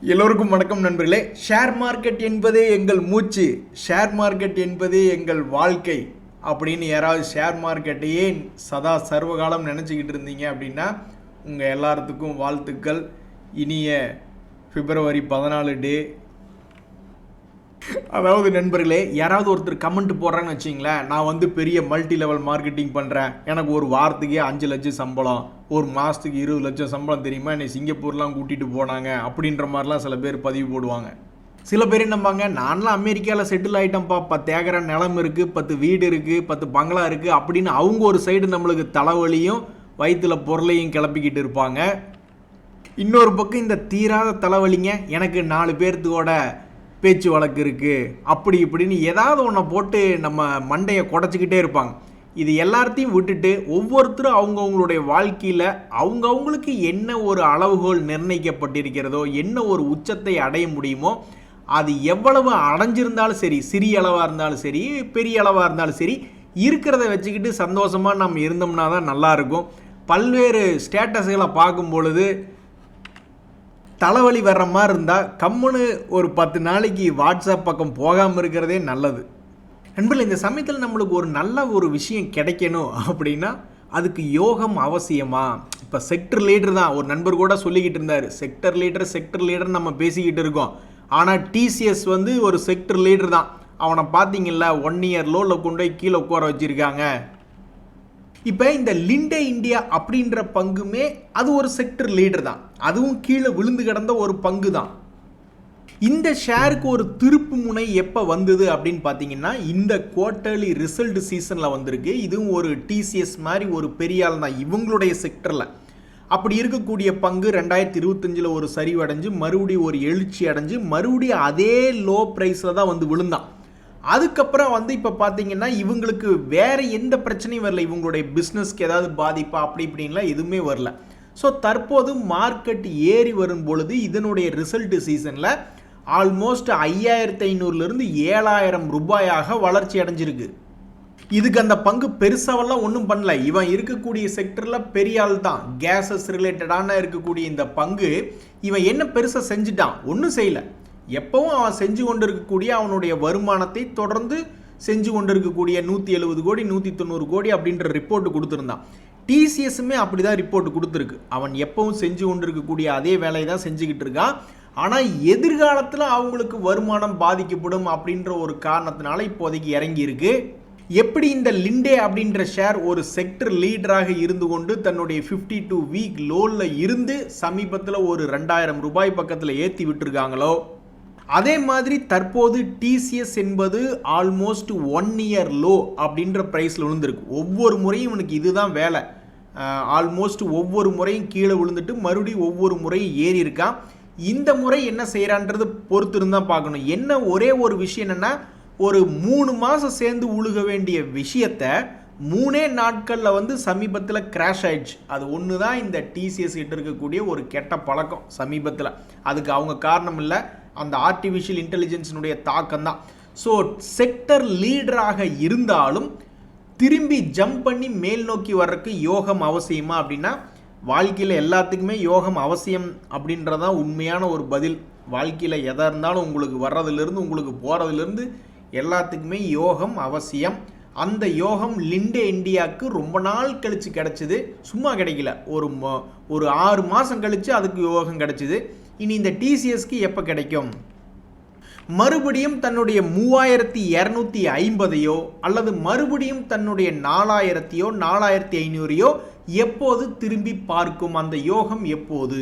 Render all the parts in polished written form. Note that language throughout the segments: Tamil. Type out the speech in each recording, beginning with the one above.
எல்லோருக்கும் வணக்கம் நண்பர்களே. ஷேர் மார்க்கெட் என்பதே எங்கள் மூச்சு, ஷேர் மார்க்கெட் என்பதே எங்கள் வாழ்க்கை அப்படின்னு யாராவது ஷேர் மார்க்கெட்டையே சதா சர்வகாலம் நினச்சிக்கிட்டு இருந்தீங்க அப்படின்னா உங்கள் எல்லாத்துக்கும் வாழ்த்துக்கள். இனிய பிப்ரவரி 14 டே. அதாவது நண்பர்களே, யாராவது ஒருத்தர் கமெண்ட் போடுறாங்கன்னு வச்சிங்களேன், நான் பெரிய மல்டி லெவல் மார்க்கெட்டிங் பண்ணுறேன், எனக்கு ஒரு வாரத்துக்கே 5 லட்சம் சம்பளம், ஒரு மாதத்துக்கு 20 லட்சம் சம்பளம் தெரியுமா, என்னை சிங்கப்பூர்லாம் கூட்டிகிட்டு போனாங்க அப்படின்ற மாதிரிலாம் சில பேர் பதிவு போடுவாங்க. சில பேர் என்னம்பாங்க, நான்லாம் அமெரிக்காவில் செட்டில் ஆகிட்டேன்ப்பா, 10 ஏக்கரா நிலம் இருக்குது, 10 வீடு இருக்குது, 10 பங்களா இருக்குது அப்படின்னு அவங்க ஒரு சைடு நம்மளுக்கு தலைவலியும் வயிற்றுல பொருளையும் கிளப்பிக்கிட்டு இருப்பாங்க. இன்னொரு பக்கம் இந்த தீராத தலைவலிங்க, எனக்கு 4 பேர்த்தோட பேச்சு வழக்கு இருக்குது அப்படி இப்படின்னு ஏதாவது ஒன்றை போட்டு நம்ம மண்டையை குடைச்சிக்கிட்டே இருப்பாங்க. இது எல்லாத்தையும் விட்டுட்டு ஒவ்வொருத்தரும் அவங்கவுங்களுடைய வாழ்க்கையில் அவங்கவுங்களுக்கு என்ன ஒரு அளவுகோல் நிர்ணயிக்கப்பட்டிருக்கிறதோ, என்ன ஒரு உச்சத்தை அடைய முடியுமோ, அது எவ்வளவு அடைஞ்சிருந்தாலும் சரி, சிறிய அளவாக இருந்தாலும் சரி, பெரிய அளவாக இருந்தாலும் சரி, இருக்கிறத வச்சுக்கிட்டு சந்தோஷமாக நம்ம இருந்தோம்னா தான் நல்லாயிருக்கும். பல்வேறு ஸ்டேட்டஸுகளை பார்க்கும் பொழுது தலைவலி வர்ற மாதிரி இருந்தால் கம்முன்னு ஒரு 10 நாளைக்கு வாட்ஸ்அப் பக்கம் போகாமல் இருக்கிறதே நல்லது. நண்பர்கள், இந்த சமயத்தில் நம்மளுக்கு ஒரு நல்ல ஒரு விஷயம் கிடைக்கணும் அப்படின்னா அதுக்கு யோகம் அவசியமா? இப்போ செக்டர் லீடர் தான், ஒரு நண்பர் கூட சொல்லிக்கிட்டு இருந்தார், செக்டர் லீடர் நம்ம பேசிக்கிட்டு இருக்கோம். ஆனால் டிசிஎஸ் ஒரு செக்டர் லீடர் தான். அவனை பார்த்தீங்கல்ல, 1 இயர் லோவில் கொண்டு போய் கீழே உட்கார வச்சுருக்காங்க. இப்போ இந்த லிண்டே இந்தியா அப்படின்ற பங்குமே அது ஒரு செக்டர் லீடர் தான், அதுவும் கீழே விழுந்து கிடந்த ஒரு பங்கு தான். இந்த ஷேருக்கு ஒரு திருப்பு முனை எப்போ வந்தது அப்படின்னு பார்த்தீங்கன்னா, இந்த குவார்ட்டர்லி ரிசல்ட் சீசனில் வந்திருக்கு. இதுவும் ஒரு டிசிஎஸ் மாதிரி ஒரு பெரிய ஆள் தான் இவங்களுடைய செக்டரில். அப்படி இருக்கக்கூடிய பங்கு 2025 ஒரு சரிவடைஞ்சு மறுபடியும் ஒரு எழுச்சி அடைஞ்சு மறுபடியும் அதே லோ ப்ரைஸில் தான் விழுந்தான். அதுக்கப்புறம் இப்போ பார்த்தீங்கன்னா இவங்களுக்கு வேறு எந்த பிரச்சனையும் வரல, இவங்களுடைய பிஸ்னஸ்க்கு ஏதாவது பாதிப்பா அப்படி இப்படின்லாம் எதுவுமே வரல. ஸோ தற்போது மார்க்கெட் ஏறி வரும் பொழுது இதனுடைய ரிசல்ட் சீசனில் ஆல்மோஸ்ட் 5500லேருந்து 7000 ரூபாயாக வளர்ச்சி அடைஞ்சிருக்கு. இதுக்கு அந்த பங்கு பெருசாவெல்லாம் ஒன்றும் பண்ணல. இவன் இருக்கக்கூடிய செக்டரில் பெரிய ஆள் தான், கேஸஸ் ரிலேட்டடான இருக்கக்கூடிய இந்த பங்கு இவன் என்ன பெருசாக செஞ்சுட்டான்? ஒன்றும் செய்யலை. எப்பவும் அவன் செஞ்சு கொண்டு இருக்கக்கூடிய அவனுடைய வருமானத்தை தொடர்ந்து செஞ்சு கொண்டு இருக்கக்கூடிய 170 கோடி 190 கோடி அப்படின்ற ரிப்போர்ட் கொடுத்துருந்தான். டிசிஎஸ்ஸுமே அப்படி தான் ரிப்போர்ட் கொடுத்துருக்கு. அவன் எப்பவும் செஞ்சு கொண்டு இருக்கக்கூடிய அதே வேலையை தான் செஞ்சுக்கிட்டு இருக்கான். ஆனால் எதிர்காலத்தில் அவங்களுக்கு வருமானம் பாதிக்கப்படும் அப்படின்ற ஒரு காரணத்தினால இப்போதைக்கு இறங்கி இருக்கு. எப்படி இந்த லிண்டே அப்படின்ற ஷேர் ஒரு செக்டர் லீடராக இருந்து கொண்டு தன்னுடைய 52 வீக் லோவில் இருந்து சமீபத்தில் ஒரு 2000 ரூபாய் பக்கத்தில் ஏற்றி விட்டுருக்காங்களோ, அதே மாதிரி தற்போது டிசிஎஸ் என்பது ஆல்மோஸ்ட் 1 இயர் லோ அப்படின்ற ப்ரைஸில் விழுந்திருக்கு. ஒவ்வொரு முறையும் இவனுக்கு இதுதான் வேலை. ஆல்மோஸ்ட் ஒவ்வொரு முறையும் கீழே விழுந்துட்டு மறுபடியும் ஒவ்வொரு முறையும் ஏறி இருக்கான். இந்த முறை என்ன செய்கிறான்றது பொறுத்து இருந்தால் பார்க்கணும். என்ன ஒரே ஒரு விஷயம் என்னென்னா, ஒரு 3 மாதம் சேர்ந்து உழுக வேண்டிய விஷயத்தை 3 நாட்களில் சமீபத்தில் கிராஷ் ஆயிடுச்சு. அது ஒன்று தான் இந்த டிசிஎஸ் கிட்ட இருக்கக்கூடிய ஒரு கெட்ட பழக்கம் சமீபத்தில். அதுக்கு அவங்க காரணம் இல்லை, அந்த ஆர்டிஃபிஷியல் இன்டெலிஜென்ஸினுடைய தாக்கம் தான். ஸோ செக்டர் லீடராக இருந்தாலும் திரும்பி ஜம்ப் பண்ணி மேல் நோக்கி வர்றதுக்கு யோகம் அவசியமா அப்படின்னா, வாழ்க்கையில் எல்லாத்துக்குமே யோகம் அவசியம் அப்படின்றதான் உண்மையான ஒரு பதில். வாழ்க்கையில் எதாக இருந்தாலும் உங்களுக்கு வர்றதுலேருந்து உங்களுக்கு போகிறதுலேருந்து எல்லாத்துக்குமே யோகம் அவசியம். அந்த யோகம் லிண்டே இந்தியாவுக்கு ரொம்ப நாள் கழித்து கிடச்சிது, சும்மா கிடைக்கல. ஒரு 6 மாதம் கழித்து அதுக்கு யோகம் கிடச்சிது. இனி இந்த டிசிஎஸ்க்கு எப்போ கிடைக்கும்? மறுபடியும் தன்னுடைய 3250ஐயோ அல்லது மறுபடியும் தன்னுடைய 4000யோ 4500யோ எப்போது திரும்பி பார்க்கும்? அந்த யோகம் எப்போது?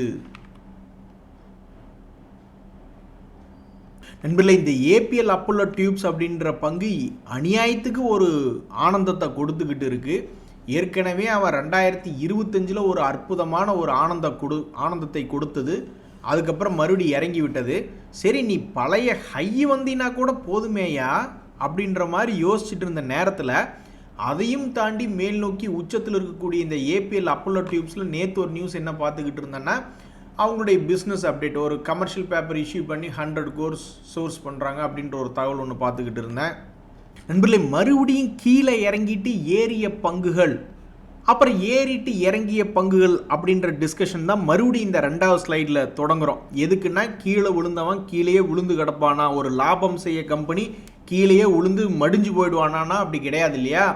நண்பர்களே, இந்த ஏபிஎல் அப்போலோ டியூப்ஸ் அப்படின்ற பங்கு அநியாயத்துக்கு ஒரு ஆனந்தத்தை கொடுத்துக்கிட்டு இருக்கு. ஏற்கனவே அவன் 2025 ஒரு அற்புதமான ஒரு ஆனந்தத்தை கொடுத்தது. அதுக்கப்புறம் மறுபடியும் இறங்கி விட்டது. சரி, நீ பழைய ஹை வந்தினா கூட போதுமேயா அப்படின்ற மாதிரி யோசிச்சுட்டு இருந்த நேரத்தில் அதையும் தாண்டி மேல் நோக்கி உச்சத்தில் இருக்கக்கூடிய இந்த ஏபிஎல் அப்போலோ டியூப்ஸில் நேற்று ஒரு நியூஸ் என்ன பார்த்துக்கிட்டு இருந்தேன்னா, அவங்களுடைய பிஸ்னஸ் அப்டேட், ஒரு கமர்ஷியல் பேப்பர் இஷ்யூ பண்ணி 100 crores சோர்ஸ் பண்ணுறாங்க அப்படின்ற ஒரு தகவல் ஒன்று பார்த்துக்கிட்டு இருந்தேன். நண்பர்களே, மறுபடியும் கீழே இறங்கிட்டு ஏறிய பங்குகள் அப்புறம் ஏறிட்டு இறங்கிய பங்குகள் அப்படின்ற டிஸ்கஷன் தான் மறுபடியும் இந்த 2வது ஸ்லைடில் தொடங்குகிறோம். எதுக்குன்னா கீழே விழுந்தவன் கீழேயே விழுந்து கிடப்பானா, ஒரு லாபம் செய்ய கம்பெனி கீழேயே விழுந்து மடிஞ்சு போயிடுவானா, அப்படி கிடையாது இல்லையா.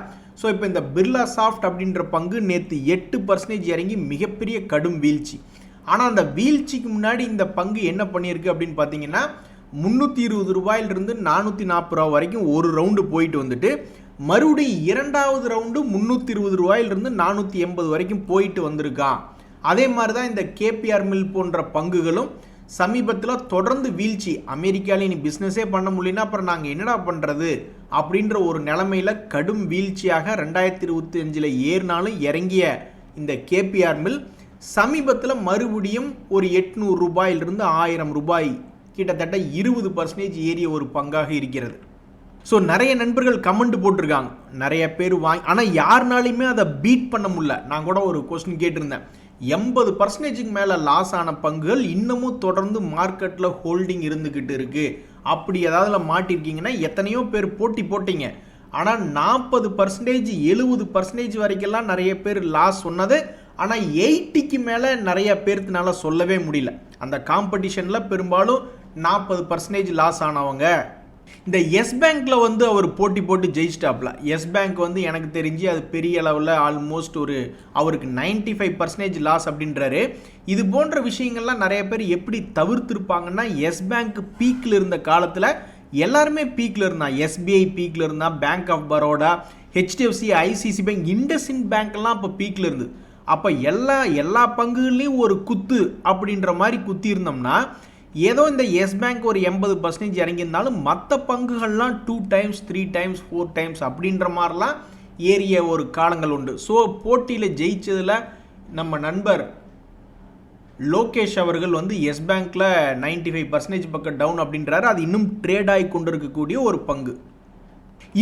ஸோ இப்போ இந்த பிர்லா சாஃப்ட் அப்படின்ற பங்கு நேற்று 8% இறங்கி மிகப்பெரிய கடும் வீழ்ச்சி. ஆனால் அந்த வீழ்ச்சிக்கு முன்னாடி இந்த பங்கு என்ன பண்ணியிருக்கு அப்படின்னு பார்த்தீங்கன்னா 320 ரூபாயிலிருந்து 440 ரூபா வரைக்கும் ஒரு ரவுண்டு போயிட்டு வந்துட்டு மறுபடியும் 2வது ரவுண்டு 320 ரூபாயிலிருந்து 480 வரைக்கும் போயிட்டு வந்திருக்கான். அதே மாதிரி தான் இந்த கேபிஆர் மில் போன்ற பங்குகளும் சமீபத்தில் தொடர்ந்து வீழ்ச்சி. அமெரிக்காவில் இனி பிஸ்னஸே பண்ண முடியலன்னா அப்புறம் நாங்கள் என்னடா பண்ணுறது அப்படின்ற ஒரு நிலைமையில் கடும் வீழ்ச்சியாக 2025 ஏறினாலும் இறங்கிய இந்த கேபிஆர் மில் சமீபத்தில் மறுபடியும் ஒரு 800 ரூபாயிலிருந்து 1000 ரூபாய் கிட்டத்தட்ட 20% ஏறிய ஒரு பங்காக இருக்கிறது. ஸோ நிறைய நண்பர்கள் கமெண்ட் போட்டிருக்காங்க, நிறைய பேர் ஆனால் யாருனாலையுமே அதை பீட் பண்ண முடியல. நான் கூட ஒரு கொஸ்டின் கேட்டிருந்தேன், 80% மேலே லாஸ் ஆன பங்குகள் இன்னமும் தொடர்ந்து மார்க்கெட்டில் ஹோல்டிங் இருந்துக்கிட்டு இருக்கு. அப்படி ஏதாவது மாட்டிருக்கீங்கன்னா எத்தனையோ பேர் போட்டீங்க. ஆனால் 40% 70% வரைக்கெல்லாம் நிறைய பேர் லாஸ் சொன்னது. ஆனால் 80க்கு மேலே நிறைய பேர்த்துனால சொல்லவே முடியல. அந்த காம்படிஷனில் பெரும்பாலும் 40% லாஸ் ஆனவங்க. இந்த எஸ் பேங்க்கில் வந்து அவர் போட்டு ஜெயிச்சிட்டாப்ல. எஸ் பேங்க் வந்து எனக்கு தெரிஞ்சு அது பெரிய அளவில் ஆல்மோஸ்ட் அவருக்கு 95% லாஸ் அப்படின்றாரு. இது போன்ற விஷயங்கள்லாம் நிறைய பேர் எப்படி தவிர்த்திருப்பாங்கன்னா, எஸ் பேங்க் பீக்கில் இருந்த காலத்தில் எல்லாருமே பீக்கில் இருந்தான். எஸ்பிஐ பீக்கில் இருந்தான், bank of Baroda, HDFC, ICC bank, IndusInd பேங்க்லாம் அப்போ பீக்கில் இருந்தது. அப்போ எல்லா பங்குகள்லையும் ஒரு குத்து அப்படின்ற மாதிரி குத்தி இருந்தோம்னா, ஏதோ இந்த எஸ் பேங்க் ஒரு 80% இறங்கியிருந்தாலும் மற்ற பங்குகள்லாம் 2 டைம்ஸ் 3 டைம்ஸ் 4 டைம்ஸ் அப்படின்ற மாதிரிலாம் ஏறிய ஒரு காலங்கள் உண்டு. ஸோ போட்டியில் ஜெயிச்சதில் நம்ம நண்பர் லோகேஷ் அவர்கள் வந்து எஸ் பேங்க்கில் 95% பக்கம் டவுன் அப்படின்றாரு. அது இன்னும் ட்ரேட் ஆகி கொண்டு இருக்கக்கூடிய ஒரு பங்கு.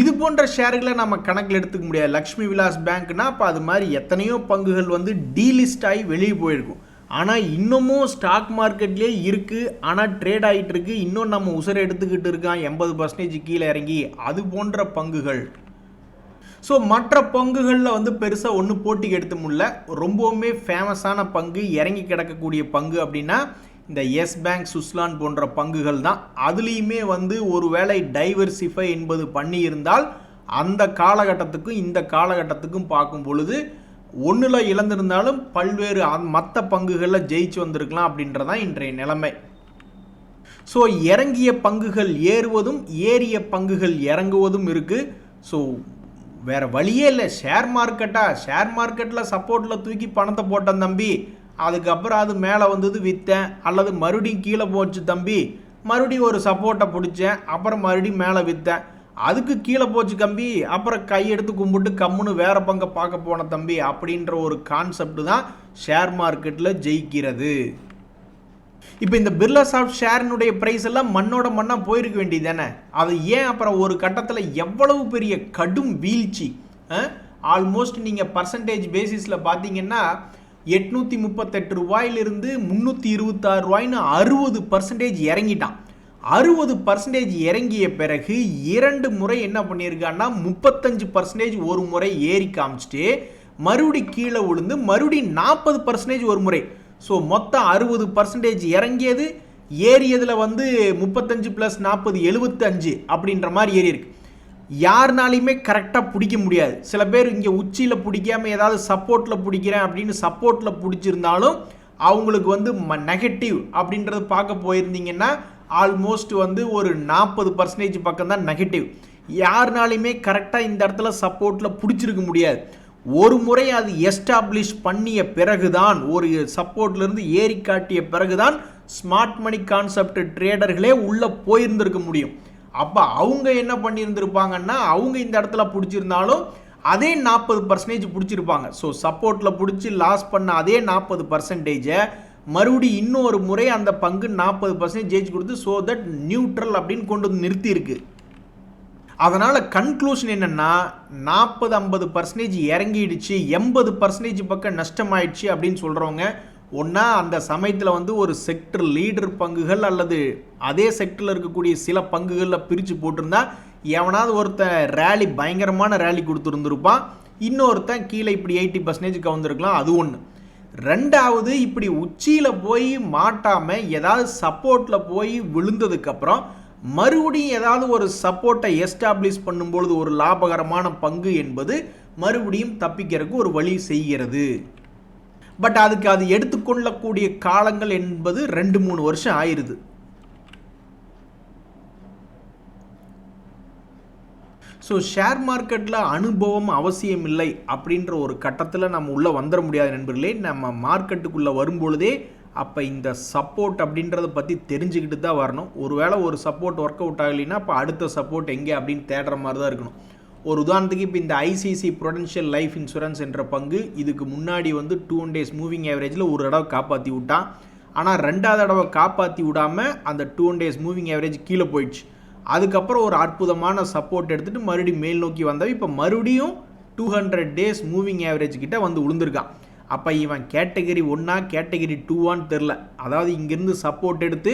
இது போன்ற ஷேர்களை நம்ம கணக்கில் எடுத்துக்க முடியாது. லக்ஷ்மி விலாஸ் பேங்க்னா அப்போ அது மாதிரி எத்தனையோ பங்குகள் வந்து டீலிஸ்ட் ஆகி வெளியே போயிருக்கும். ஆனால் இன்னமும் ஸ்டாக் மார்க்கெட்லேயே இருக்குது, ஆனால் ட்ரேட் ஆகிட்டு இருக்கு. இன்னும் நம்ம உசரை எடுத்துக்கிட்டு இருக்கான் 80% கீழே இறங்கி. அது போன்ற பங்குகள். ஸோ மற்ற பங்குகளில் வந்து பெருசாக ஒன்றும் போட்டிக்கு எடுத்து முடியல. ரொம்பவுமே ஃபேமஸான பங்கு, இறங்கி கிடக்கக்கூடிய பங்கு அப்படின்னா இந்த எஸ் பேங்க், சுஸ்லான் போன்ற பங்குகள் தான். அதுலேயுமே வந்து ஒரு வேளை டைவர்சிஃபை என்பது பண்ணியிருந்தால் அந்த காலகட்டத்துக்கும் இந்த காலகட்டத்துக்கும் பார்க்கும் பொழுது ஒன்றில் இழந்திருந்தாலும் பல்வேறு மற்ற பங்குகளில் ஜெயிச்சு வந்திருக்கலாம் அப்படின்றதான் இன்றைய நிலைமை. ஸோ இறங்கிய பங்குகள் ஏறுவதும் ஏறிய பங்குகள் இறங்குவதும் இருக்குது. ஸோ வேறு வழியே இல்லை. ஷேர் மார்க்கெட்டில் சப்போர்ட்டில் தூக்கி பணத்தை போட்டேன் தம்பி, அதுக்கப்புறம் அது மேலே வந்தது விற்றேன், அல்லது மறுபடியும் கீழே போச்சு தம்பி, மறுபடியும் ஒரு சப்போர்ட்டை பிடிச்சேன், அப்புறம் மறுபடியும் மேலே விற்றேன், அதுக்கு கீழே போச்சு கம்பி, அப்புறம் கையெடுத்து கும்பிட்டு கம்முன்னு வேறு பங்கை பார்க்க போன தம்பி அப்படின்ற ஒரு கான்செப்ட் தான் ஷேர் மார்க்கெட்டில் ஜெயிக்கிறது. இப்போ இந்த பிர்லா சாஃப்ட் ஷேரினுடைய ப்ரைஸ் எல்லாம் மண்ணோட மண்ணாக போயிருக்க வேண்டியது தானே. அது ஏன் அப்புறம் ஒரு கட்டத்தில் எவ்வளவு பெரிய கடும் வீழ்ச்சி. ஆல்மோஸ்ட் நீங்கள் பர்சன்டேஜ் பேசிஸில் பார்த்தீங்கன்னா 838 ரூபாயிலிருந்து 326 ரூபாய்னு 60% இறங்கிட்டான். 60% இறங்கிய பிறகு 2 முறை என்ன பண்ணியிருக்கான்னா 35% ஒரு முறை ஏறி காமிச்சிட்டு மறுபடி கீழே விழுந்து மறுபடியும் 40% ஒரு முறை. ஸோ மொத்தம் 60% இறங்கியது, ஏறியதில் வந்து 35 + 40 75 அப்படின்ற மாதிரி ஏறி இருக்கு. யாருனாலையுமே கரெக்டாக பிடிக்க முடியாது. சில பேர் இங்கே உச்சியில் பிடிக்காமல் ஏதாவது சப்போர்ட்டில் பிடிக்கிறேன் அப்படின்னு சப்போர்ட்டில் பிடிச்சிருந்தாலும் அவங்களுக்கு வந்து நெகட்டிவ் அப்படின்றது பார்க்க போயிருந்தீங்கன்னா ஆல்மோஸ்ட் வந்து ஒரு 40% பக்கம் தான் நெகட்டிவ். யாருனாலையுமே கரெக்டாக இந்த இடத்துல சப்போர்ட்டில் பிடிச்சிருக்க முடியாது. ஒரு முறை அது எஸ்டாப்ளிஷ் பண்ணிய பிறகுதான், ஒரு சப்போர்ட்லேருந்து ஏறி காட்டிய பிறகுதான் ஸ்மார்ட் மணி கான்செப்ட் ட்ரேடர்களே உள்ளே போயிருந்திருக்க முடியும். அப்போ அவங்க என்ன பண்ணியிருந்திருப்பாங்கன்னா, அவங்க இந்த இடத்துல பிடிச்சிருந்தாலும் அதே 40% பிடிச்சிருப்பாங்க. ஸோ சப்போர்ட்டில் பிடிச்சி லாஸ் பண்ண அதே 40% மறுபடியும் இன்னொரு முறை அந்த பங்கு 40% ஜெயிச்சு கொடுத்து ஸோ தட் நியூட்ரல் அப்படின்னு கொண்டு வந்து நிறுத்தியிருக்கு. அதனால் கன்க்ளூஷன் என்னென்னா 40-50% இறங்கிடுச்சு, 80% பக்கம் நஷ்டமாயிடுச்சு அப்படின்னு சொல்கிறவங்க ஒன்றா அந்த சமயத்தில் வந்து ஒரு செக்டர் லீடர் பங்குகள் அல்லது அதே செக்டரில் இருக்கக்கூடிய சில பங்குகளில் பிரித்து போட்டிருந்தா எவனாவது ஒருத்தன் ரேலி, பயங்கரமான ரேலி கொடுத்துருந்துருப்பான். இன்னொருத்தன் கீழே இப்படி 80% கவுந்திருக்கலாம், அது ஒன்று. ரெண்டாவது, இப்படி உச்சியில் போய் மாட்டாமல் ஏதாவது சப்போர்ட்டில் போய் விழுந்ததுக்கப்புறம் மறுபடியும் ஏதாவது ஒரு சப்போர்ட்டை எஸ்டாப்ளிஷ் பண்ணும்பொழுது ஒரு லாபகரமான பங்கு என்பது மறுபடியும் தப்பிக்கிறதுக்கு ஒரு வழி செய்கிறது. பட் அதுக்கு அது எடுத்துக்கொள்ளக்கூடிய காலங்கள் என்பது 2-3 வருஷம் ஆயிடுது. ஸோ ஷேர் மார்க்கெட்டில் அனுபவம் அவசியம் இல்லை அப்படின்ற ஒரு கட்டத்தில் நம்ம உள்ளே வந்துட முடியாது நண்பர்களே. நம்ம மார்க்கெட்டுக்குள்ளே வரும்பொழுதே அப்போ இந்த சப்போர்ட் அப்படின்றத பற்றி தெரிஞ்சுக்கிட்டு தான் வரணும். ஒருவேளை ஒரு சப்போர்ட் ஒர்க் அவுட் ஆகலைன்னா அப்போ அடுத்த சப்போர்ட் எங்கே அப்படின்னு தேடுற மாதிரி தான் இருக்கணும். ஒரு உதாரணத்துக்கு இப்போ இந்த ஐசிசி ப்ரூடென்ஷியல் லைஃப் இன்சூரன்ஸ் என்ற பங்கு இதுக்கு முன்னாடி 2 days மூவிங் ஆவரேஜில் ஒரு தடவை காப்பாற்றி விட்டான். ஆனால் 2வது தடவை காப்பாற்றி விடாமல் அந்த 2 days மூவிங் ஆவரேஜ் கீழே போயிடுச்சு. அதுக்கப்புறம் ஒரு அற்புதமான சப்போர்ட் எடுத்துகிட்டு மறுபடியும் மேல் நோக்கி வந்தவன் இப்போ மறுபடியும் 200 days மூவிங் ஆவரேஜ் கிட்ட விழுந்திருக்கான். அப்போ இவன் கேட்டகரி 1 கேட்டகரி 2 தெரில. அதாவது இங்கேருந்து சப்போர்ட் எடுத்து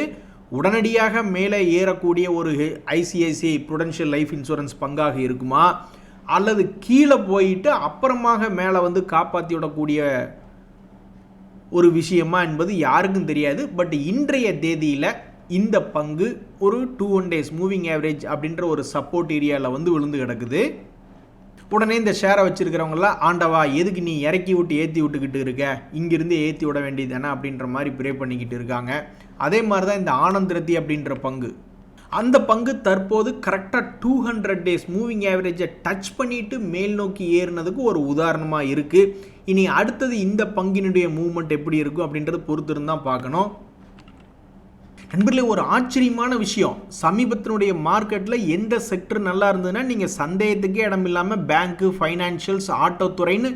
உடனடியாக மேலே ஏறக்கூடிய ஒரு ஐசிஐசிஐ ப்ரூடென்ஷியல் லைஃப் இன்சூரன்ஸ் பங்காக இருக்குமா, அல்லது கீழே போயிட்டு அப்புறமாக மேலே காப்பாற்றி விடக்கூடிய ஒரு விஷயமா என்பது யாருக்கும் தெரியாது. பட் இன்றைய தேதியில் இந்த பங்கு ஒரு 2 days மூவிங் ஆவரேஜ் அப்படின்ற ஒரு சப்போர்ட் ஏரியாவில் விழுந்து கிடக்குது. உடனே இந்த ஷேரை வச்சுருக்கிறவங்களாம், ஆண்டவா எதுக்கு நீ இறக்கி விட்டு ஏற்றி விட்டுக்கிட்டு இருக்க, இங்கிருந்து ஏற்றி விட வேண்டியது தானே அப்படின்ற மாதிரி ப்ரே பண்ணிக்கிட்டு இருக்காங்க. அதே மாதிரி தான் இந்த ஆனந்த் ரத்தி அப்படின்ற பங்கு, அந்த பங்கு தற்போது கரெக்டாக 200 days மூவிங் ஆவரேஜை டச் பண்ணிவிட்டு மேல் நோக்கி ஏறினதுக்கு ஒரு உதாரணமாக இருக்குது. இனி அடுத்தது இந்த பங்கினுடைய மூவ்மெண்ட் எப்படி இருக்கும் அப்படின்றது பொறுத்து இருந்தால் பார்க்கணும். நண்பர்களே, ஒரு ஆச்சரியமான விஷயம், சமீபத்தினுடைய மார்க்கெட்டில் எந்த செக்டர் நல்லா இருந்ததுன்னா நீங்கள் சந்தேகத்துக்கே இடம் இல்லாமல் பேங்க்கு, ஃபைனான்ஷியல்ஸ், ஆட்டோத்துறைன்னு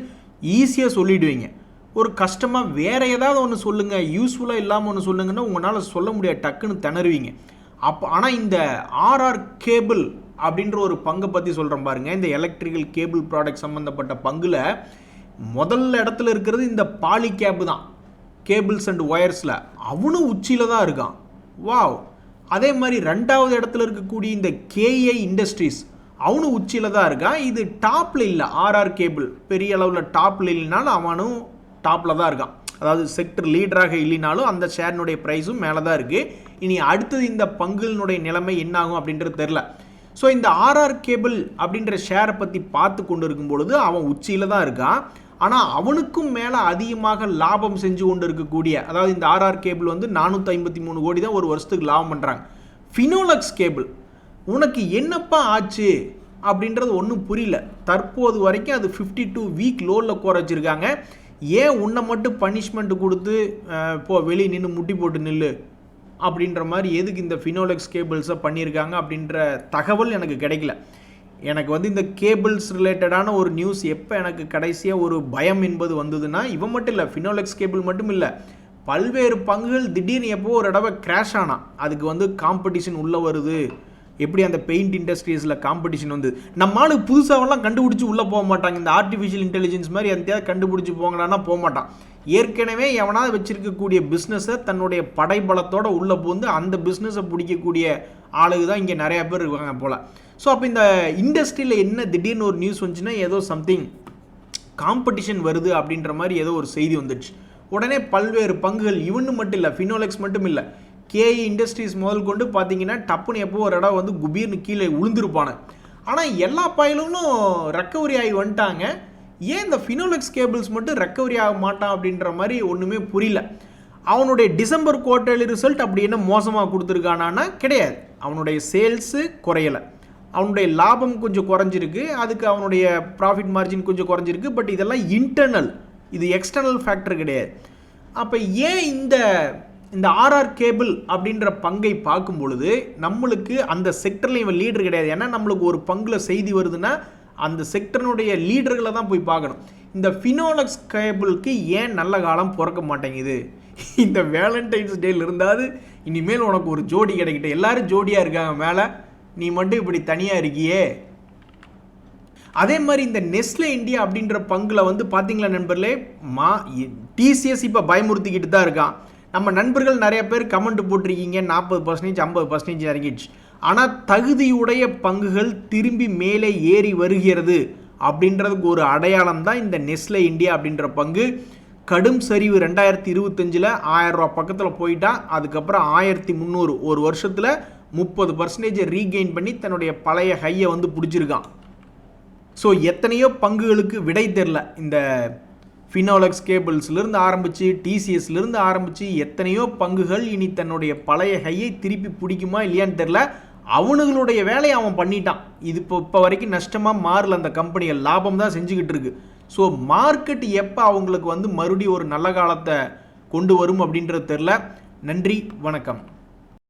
ஈஸியாக சொல்லிவிடுவீங்க. ஒரு கஷ்டமாக வேறு ஏதாவது ஒன்று சொல்லுங்கள், யூஸ்ஃபுல்லாக இல்லாமல் ஒன்று சொல்லுங்கன்னா உங்களால் சொல்ல முடியாது, டக்குன்னு திணறுவீங்க. ஆனால் இந்த ஆர்ஆர் கேபிள் அப்படின்ற ஒரு பங்கை பற்றி சொல்கிறேன் பாருங்கள். இந்த எலக்ட்ரிக்கல் கேபிள் ப்ராடக்ட் சம்மந்தப்பட்ட பங்கில் முதல்ல இடத்துல இருக்கிறது இந்த பாலி கேப் தான், கேபிள்ஸ் அண்ட் ஒயர்ஸில். அவனும் உச்சியில் தான் இருக்கான். வாவ். அதே மாதிரி 2வது இடத்துல இருக்கக்கூடிய இந்த கேஐ இண்டஸ்ட்ரீஸ், அவனும் உச்சியில் தான் இருக்கான். இது டாப்பில் இல்லை, ஆர்ஆர் கேபிள் பெரிய அளவில் டாப்பில் இல்லைனாலும் அவனும் டாப்பில் தான் இருக்கான். அதாவது செக்டர் லீடராக இல்லைனாலும் அந்த ஷேரினுடைய ப்ரைஸும் மேலே தான் இருக்குது. இனி அடுத்தது இந்த பங்குகளுடைய நிலைமை என்னாகும் அப்படின்றது தெரில. ஸோ இந்த ஆர்ஆர் கேபிள் அப்படின்ற ஷேரை பற்றி பார்த்து கொண்டு இருக்கும் பொழுது அவன் உச்சியில் தான் இருக்கான். ஆனால் அவனுக்கும் மேலே அதிகமாக லாபம் செஞ்சு கொண்டு இருக்கக்கூடிய, அதாவது இந்த ஆர்ஆர் கேபிள் 453 கோடி தான் ஒரு வருஷத்துக்கு லாபம் பண்ணுறாங்க. ஃபினோலெக்ஸ் கேபிள், உனக்கு என்னப்பா ஆச்சு அப்படின்றது ஒன்றும் புரியல. தற்போது வரைக்கும் அது 52 வீக் லோவில் குறைச்சிருக்காங்க. ஏன் உன்னை மட்டும் பனிஷ்மெண்ட் கொடுத்து இப்போ வெளியே நின்று முட்டி போட்டு நில்லு அப்படின்ற மாதிரி எதுக்கு இந்த ஃபினோலெக்ஸ் கேபிள்ஸை பண்ணியிருக்காங்க அப்படின்ற தகவல் எனக்கு கிடைக்கல. எனக்கு இந்த கேபிள்ஸ் ரிலேட்டடான ஒரு நியூஸ் எப்போ எனக்கு கடைசியாக ஒரு பயம் என்பது வந்ததுன்னா, இவன் மட்டும் இல்லை, ஃபினோலெக்ஸ் கேபிள் மட்டும் இல்லை, பல்வேறு பங்குகள் திடீர்னு எப்போ ஒரு தடவை கிராஷ் ஆனால் அதுக்கு காம்படிஷன் உள்ளே வருது. எப்படி அந்த பெயிண்ட் இண்டஸ்ட்ரீஸில் காம்படிஷன் நம்மளுக்கு புதுசாகலாம் கண்டுபிடிச்சி உள்ளே போக மாட்டாங்க. இந்த ஆர்டிஃபிஷியல் இன்டெலிஜென்ஸ் மாதிரி எந்தையாவது கண்டுபிடிச்சி போங்கடான்னா போக மாட்டான். ஏற்கனவே எவனாவது வச்சுருக்கக்கூடிய பிஸ்னஸை தன்னுடைய படைபலத்தோடு உள்ளே போந்து அந்த பிஸ்னஸை பிடிக்கக்கூடிய ஆளுக்கு தான் இங்கே நிறையா பேர் இருக்காங்க போல். ஸோ அப்போ இந்த இண்டஸ்ட்ரியில் என்ன திடீர்னு ஒரு நியூஸ் வந்துச்சுன்னா ஏதோ சம்திங் காம்படிஷன் வருது அப்படின்ற மாதிரி ஏதோ ஒரு செய்தி வந்துடுச்சு. உடனே பல்வேறு பங்குகள், இவனு மட்டும் இல்லை, ஃபினோலெக்ஸ் மட்டும் இல்லை, கேஇ இண்டஸ்ட்ரீஸ் முதல் கொண்டு பார்த்தீங்கன்னா டப்புன்னு எப்போ ஒரு இடம் குபீர்னு கீழே விழுந்திருப்பானு. ஆனால் எல்லா பயிலும் ரெக்கவரி ஆகி வந்துட்டாங்க. ஏன் இந்த ஃபினோலெக்ஸ் கேபிள்ஸ் மட்டும் ரெக்கவரி ஆக மாட்டான் அப்படின்ற மாதிரி ஒன்றுமே புரியல. அவனுடைய டிசம்பர் குவார்ட்டர்லி ரிசல்ட் அப்படி என்ன மோசமாக கொடுத்துருக்கானா? கிடையாது. அவனுடைய சேல்ஸு குறையலை, அவனுடைய லாபம் கொஞ்சம் குறைஞ்சிருக்கு, அதுக்கு அவனுடைய ப்ராஃபிட் மார்ஜின் கொஞ்சம் குறைஞ்சிருக்கு. பட் இதெல்லாம் இன்டர்னல், இது எக்ஸ்டர்னல் ஃபேக்டர் கிடையாது. அப்போ ஏன் இந்த ஆர்ஆர் கேபிள் அப்படின்ற பங்கை பார்க்கும் பொழுது நம்மளுக்கு அந்த செக்டரில் இவன் லீடர் கிடையாது. ஏன்னா நம்மளுக்கு ஒரு பங்கில் செய்தி வருதுன்னா அந்த செக்டரினுடைய லீடர்களை தான் போய் பார்க்கணும். இந்த ஃபினோலெக்ஸ் கேபிளுக்கு ஏன் நல்ல காலம் பிறக்க மாட்டேங்குது? இந்த வேலண்டைன்ஸ் டேல இருந்தாது இனிமேல் உனக்கு ஒரு ஜோடி கிடைக்கிட்ட, எல்லாரும் ஜோடியாக இருக்காங்க மேலே, நீ மட்டும் இப்படி தனியாக இருக்கியே. அதே மாதிரி இந்த நெஸ்லே இந்தியா அப்படின்ற பங்கில் பார்த்தீங்களா நண்பர்களே, டிசிஎஸ் இப்போ பயமுறுத்திக்கிட்டு தான் இருக்கான். நம்ம நண்பர்கள் நிறைய பேர் கமெண்ட் போட்டிருக்கீங்க 40%, 50% இறங்கிடுச்சு. ஆனால் தகுதியுடைய பங்குகள் திரும்பி மேலே ஏறி வருகிறது அப்படின்றதுக்கு ஒரு அடையாளம் தான் இந்த நெஸ்லே இந்தியா அப்படின்ற பங்கு. கடும் சரிவு 2025 1000 பக்கத்தில் போயிட்டா, அதுக்கப்புறம் 1300 ஒரு வருஷத்தில் 30% ரீகெயின் பண்ணி தன்னுடைய பழைய ஹையை வந்து பிடிச்சிருக்கான். ஸோ எத்தனையோ பங்குகளுக்கு விடை தெரில. இந்த ஃபினோலெக்ஸ் கேபிள்ஸ்லேருந்து ஆரம்பித்து டிசிஎஸ்லேருந்து ஆரம்பித்து எத்தனையோ பங்குகள் இனி தன்னுடைய பழைய ஹையை திருப்பி பிடிக்குமா இல்லையான்னு தெரில. அவனுங்களுடைய வேலையை அவன் பண்ணிட்டான். இது இப்போ வரைக்கும் நஷ்டமாக மாறல. அந்த கம்பெனிகள் லாபம் தான் செஞ்சுக்கிட்டு இருக்கு. ஸோ மார்க்கெட் எப்போ அவங்களுக்கு வந்து மறுபடியும் ஒரு நல்ல காலத்தை கொண்டு வரும் அப்படின்றது தெரில. நன்றி, வணக்கம்.